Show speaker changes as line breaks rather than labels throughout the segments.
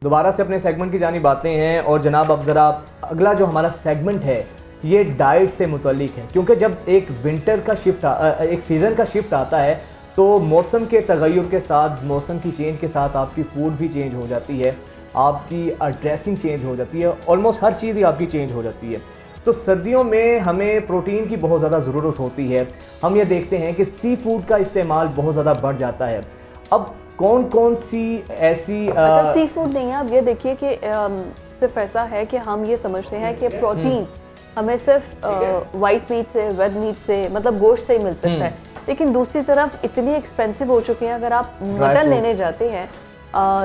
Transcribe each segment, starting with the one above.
दोबारा से अपने सेगमेंट की जानिब आते हैं और जनाब अब ज़रा अगला जो हमारा सेगमेंट है ये डाइट से मुतल्लिक है, क्योंकि जब एक विंटर का एक सीज़न का शिफ्ट आता है तो मौसम के तगय्युर के साथ, मौसम की चेंज के साथ आपकी फूड भी चेंज हो जाती है, आपकी ड्रेसिंग चेंज हो जाती है, ऑलमोस्ट हर चीज़ ही आपकी चेंज हो जाती है। तो सर्दियों में हमें प्रोटीन की बहुत ज़्यादा ज़रूरत होती है। हम ये देखते हैं कि सी फूड का इस्तेमाल बहुत ज़्यादा बढ़ जाता है। अब कौन कौन सी ऐसी
अच्छा, सी फूड नहीं है। अब ये देखिए कि सिर्फ ऐसा है कि हम ये समझते हैं कि प्रोटीन हमें सिर्फ वाइट मीट से, रेड मीट से, मतलब गोश्त से ही मिल सकता है, लेकिन दूसरी तरफ इतनी एक्सपेंसिव हो चुकी है। अगर आप मटन लेने जाते हैं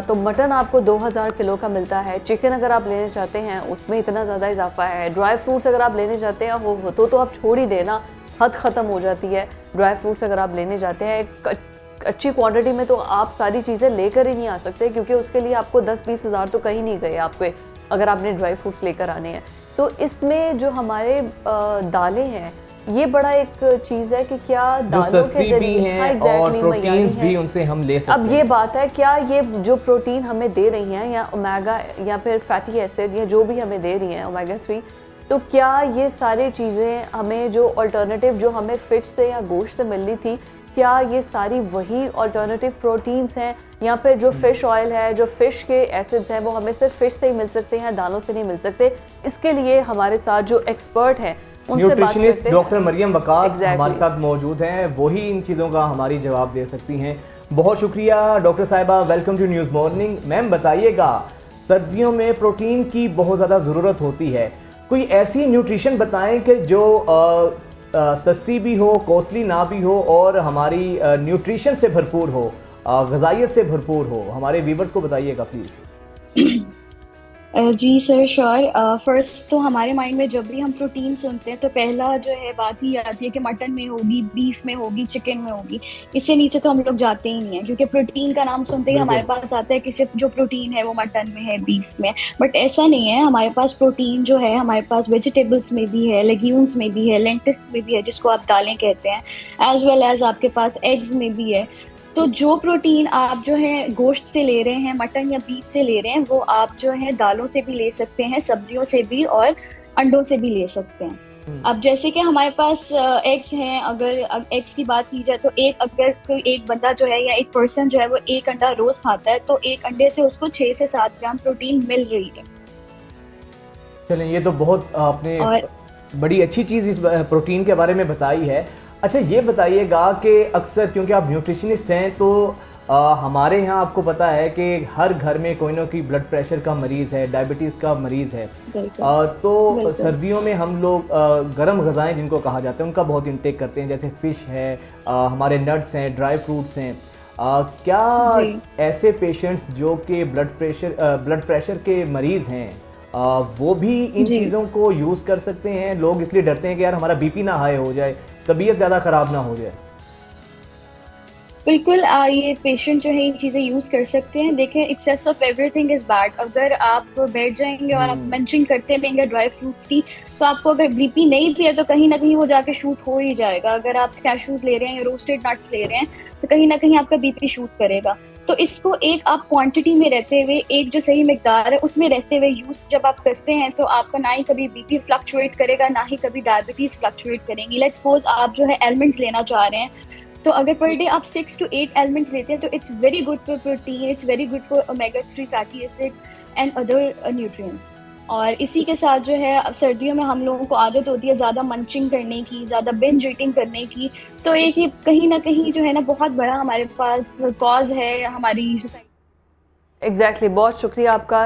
तो मटन आपको 2000 किलो का मिलता है। चिकन अगर आप लेने चाहते हैं उसमें इतना ज़्यादा इजाफा है। ड्राई फ्रूट्स अगर आप लेने जाते हैं हो तो आप छोड़ ही देना, हद ख़त्म हो जाती है। ड्राई फ्रूट्स अगर आप लेने जाते हैं अच्छी क्वांटिटी में तो आप सारी चीज़ें लेकर ही नहीं आ सकते, क्योंकि उसके लिए आपको 10-20 हज़ार तो कहीं नहीं गए आपके, अगर आपने ड्राई फ्रूट्स लेकर आने हैं। तो इसमें जो हमारे दालें हैं ये बड़ा एक चीज़ है कि क्या दालों के जरिए
और प्रोटीन्स भी उनसे हम ले सकते हैं।
अब ये बात है, क्या ये जो प्रोटीन हमें दे रही हैं या ओमेगा या फिर फैटी एसिड या जो भी हमें दे रही हैं ओमेगा 3, तो क्या ये सारी चीज़ें हमें जो अल्टरनेटिव जो हमें फिश से या गोश्त से मिल रही थी, क्या ये सारी वही अल्टरनेटिव प्रोटीन्स हैं, या फिर जो फ़िश ऑयल है, जो फ़िश के एसिड्स हैं वो हमें सिर्फ फ़िश से ही मिल सकते हैं, दालों से नहीं मिल सकते। इसके लिए हमारे साथ जो एक्सपर्ट हैं
न्यूट्रिशनिस्ट डॉक्टर मरियम वकास हमारे साथ मौजूद हैं, वही इन चीज़ों का हमारी जवाब दे सकती हैं। बहुत शुक्रिया डॉक्टर साहिबा, welcome to news morning. Ma'am बताइएगा, सर्दियों में प्रोटीन की बहुत ज़्यादा ज़रूरत होती है, कोई ऐसी न्यूट्रिशन बताएं कि जो सस्ती भी हो, कॉस्टली ना भी हो और हमारी न्यूट्रिशन से भरपूर हो, ग़िज़ाइयत से भरपूर हो। हमारे व्यूवर्स को बताइएगा प्लीज़।
जी सर, श्योर। फर्स्ट तो हमारे माइंड में जब भी हम प्रोटीन सुनते हैं तो पहला जो है बात ही आती है कि मटन में होगी, बीफ में होगी, चिकन में होगी। इससे नीचे तो हम लोग जाते ही नहीं है, क्योंकि प्रोटीन का नाम सुनते ही हमारे पास आता है कि सिर्फ जो प्रोटीन है वो मटन में है, बीफ में। बट ऐसा नहीं है, हमारे पास प्रोटीन जो है हमारे पास वेजिटेबल्स में भी है, लेग्यूम्स में भी है, लेंटिल्स में भी है जिसको आप दालें कहते हैं, एज वेल एज आपके पास एग्स में भी है। तो जो प्रोटीन आप जो है गोश्त से ले रहे हैं, मटन या बीफ से ले रहे हैं, वो आप जो है दालों से भी ले सकते हैं, सब्जियों से भी और अंडों से भी ले सकते हैं। अब जैसे कि हमारे पास एग्स हैं, अगर एग्स की बात की जाए तो अगर कोई एक बंदा जो है या एक पर्सन जो है वो एक अंडा रोज खाता है तो एक अंडे से उसको 6 से 7 ग्राम प्रोटीन मिल रही है।
चलें, ये तो बहुत आपने बड़ी अच्छी चीज़ इस प्रोटीन के बारे में बताई है। अच्छा, ये बताइएगा कि अक्सर क्योंकि आप न्यूट्रिशनिस्ट हैं तो हमारे यहाँ आपको पता है कि हर घर में कोई ना कोई ब्लड प्रेशर का मरीज़ है, डायबिटीज़ का मरीज़ है। तो सर्दियों में हम लोग गर्म ग़िज़ाएँ जिनको कहा जाता है उनका बहुत इंटेक करते हैं, जैसे फ़िश है, हमारे नट्स हैं, ड्राई फ्रूट्स हैं। क्या ऐसे पेशेंट्स जो कि ब्लड प्रेशर के मरीज़ हैं वो भी इन चीज़ों को यूज़ कर सकते हैं? लोग इसलिए डरते हैं कि यार हमारा बीपी ना हाई हो जाए, तबीयत ज़्यादा ख़राब ना हो जाए।
बिल्कुल, ये पेशेंट जो है ये चीज़ें यूज़ कर सकते हैं। देखें, excess of everything is bad. अगर आप बैठ जाएंगे और आप मेंशन करते रहेंगे ड्राई फ्रूट्स की, तो आपको अगर बीपी नहीं भी है तो कहीं ना कहीं वो जाके शूट हो ही जाएगा। अगर आप कैशूज़ ले रहे हैं या रोस्टेड नट्स ले रहे हैं तो कहीं ना कहीं आपका बीपी शूट करेगा। तो इसको एक आप क्वांटिटी में रहते हुए, एक जो सही मिकदार है उसमें रहते हुए यूज़ जब आप करते हैं तो आपका ना ही कभी बीपी फ्लक्चुएट करेगा, ना ही कभी डायबिटीज़ फ्लक्चुएट करेंगी। लेट्स सपोज आप जो है एलिमेंट्स लेना चाह रहे हैं, तो अगर पर डे आप 6 to 8 एलिमेंट्स लेते हैं तो it's very good for protein, it's very good for omega 3 fatty acids and other nutrients. और इसी के साथ जो है अब सर्दियों में हम लोगों को आदत होती है ज़्यादा मंचिंग करने की, ज़्यादा बिंज ईटिंग करने की, तो एक ही कहीं ना कहीं जो है ना बहुत बड़ा हमारे पास कॉज है हमारी सोसाइटी।
एग्जैक्टली बहुत शुक्रिया आपका।